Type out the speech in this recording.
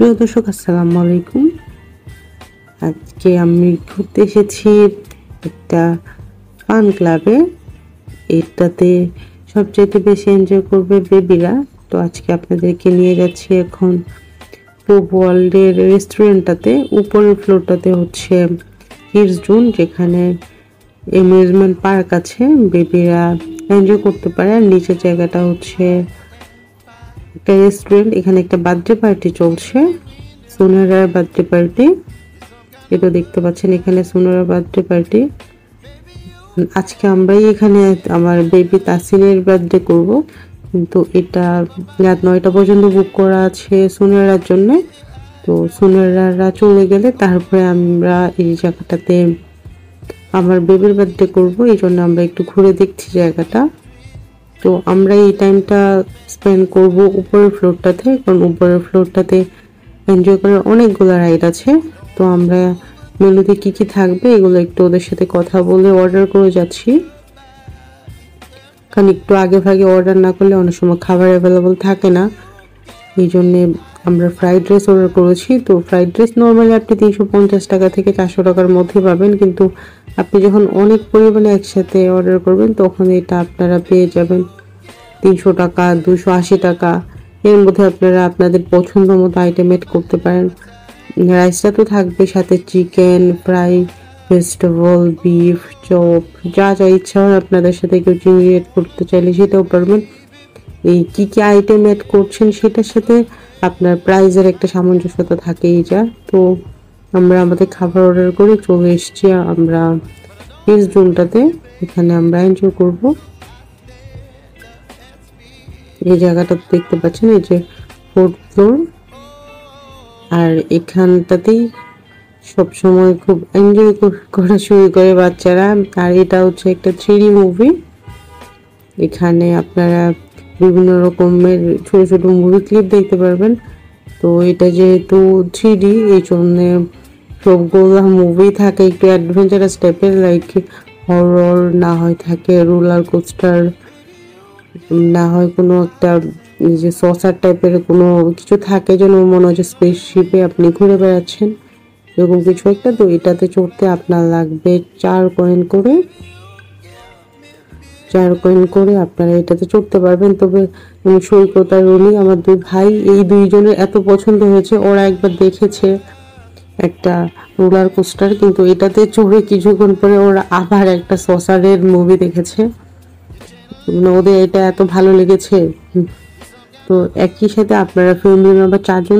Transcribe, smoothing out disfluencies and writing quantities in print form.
প্রিয় দর্শক, আসসালামু আলাইকুম। আজকে আমি ঘুরতে এসেছি একটা ফান ক্লাবে। এটাতে সবচেয়ে বেশি এনজয় করবে বেবিরা। তো আজকে আপনাদেরকে নিয়ে যাচ্ছি এখন পোপ ওয়ার্ল্ডের রেস্টুরেন্টটাতে। উপরের ফ্লোরটাতে হচ্ছে কিডস জোন, যেখানে অ্যামিউজমেন্ট পার্ক আছে, বেবিরা এনজয় করতে পারে। আর নিচের জায়গাটা হচ্ছে একটা রেস্টুরেন্ট। এখানে একটা বার্থডে পার্টি চলছে, সোনারার বার্থডে পার্টি। এটা দেখতে পাচ্ছেন, এখানে সোনারার বার্থডে পার্টি। আজকে আমরাই এখানে আমার বেবি তাসিনের বার্থডে করব, কিন্তু এটা রাত 9টা পর্যন্ত বুক করা আছে সোনারার জন্য। তো সোনারারা চলে গেলে তারপরে আমরা এই জায়গাটাতে আমার বেবির বার্থডে করব। এই জন্য আমরা একটু ঘুরে দেখছি জায়গাটা। তো আমরা এই টাইমটা স্পেন্ড করব উপরের ফ্লোরটাতে, কারণ উপরের ফ্লোরটাতে এনজয় করার অনেকগুলো রাইড আছে। তো আমরা মেনুতে কি কি থাকবে এগুলো একটু ওদের সাথে কথা বলে অর্ডার করে যাচ্ছি, কারণ একটু আগে ভাগে অর্ডার না করলে অনেক সময় খাবার অ্যাভেলেবল থাকে না। এই জন্যে আমরা ফ্রাইড রাইস অর্ডার করেছি। তো ফ্রাইড রাইস নর্মালি আপনি 350 টাকা থেকে 400 টাকার মধ্যে পাবেন, কিন্তু আপনি যখন অনেক পরিমাণে একসাথে অর্ডার করবেন তখন এটা আপনারা পেয়ে যাবেন 300 টাকা, 280 টাকা এর মধ্যে। আপনারা আপনাদের পছন্দ মতো আইটেম এড করতে পারেন। রাইসটা তো থাকবে, সাথে chicken fry, vegetable, beef, chop, যা যা ইচ্ছা হয় আপনাদের সাথে কেউ চিংড়ি এড করতে চাইলে সেটাও পারবেন। এই কি কি আইটেম এড করছেন সেটার সাথে আপনার প্রাইজের একটা সামঞ্জস্যতা থাকেই যা। তো আমরা আমাদের খাবার অর্ডার করে চলে এসেছি আমরা কিডস জোনটাতে। এখানে আমরা এনজয় করব। এই জায়গাটা দেখতে পাচ্ছেন, এই যে 4th ফ্লোর। আর এখানটাতেই সবসময় খুব এনজয় করা শুরু করে বাচ্চারা। আর এটা হচ্ছে একটা 3D মুভি। এখানে আপনারা বিভিন্ন রকমের ছোট ছোট মুভি ক্লিপ দেখতে পারবেন। তো এটা যেহেতু 3D, এই জন্য সবগুলো মুভি থাকে একটু অ্যাডভেঞ্চারাস টাইপের, লাইক হরর, না হয় থাকে রোলার কোস্টার, না হয় কোনো একটা যে সসার টাইপের কোনো কিছু থাকে, যেন মনে হচ্ছে স্পেসশিপে আপনি ঘুরে বেড়াচ্ছেন, এরকম কিছু একটা। তো এটাতে চড়তে আপনার লাগবে 4 কয়েন করে। 4 কয়েন করে আপনারা এটাতে চড়তে পারবেন। তবে সৈকত আর রনি, আমার 2 ভাই, এই 2 জনের এত পছন্দ হয়েছে, ওরা একবার দেখেছে একটা রোলার কোস্টার, কিন্তু এটাতে চড়ে কিছুক্ষণ পরে ওরা আবার একটা সসারের মুভি দেখেছে। ওদের এটা এত ভালো লেগেছে। তো একই সাথে আপনারা ফ্যামিলি মেম্বার 4 জন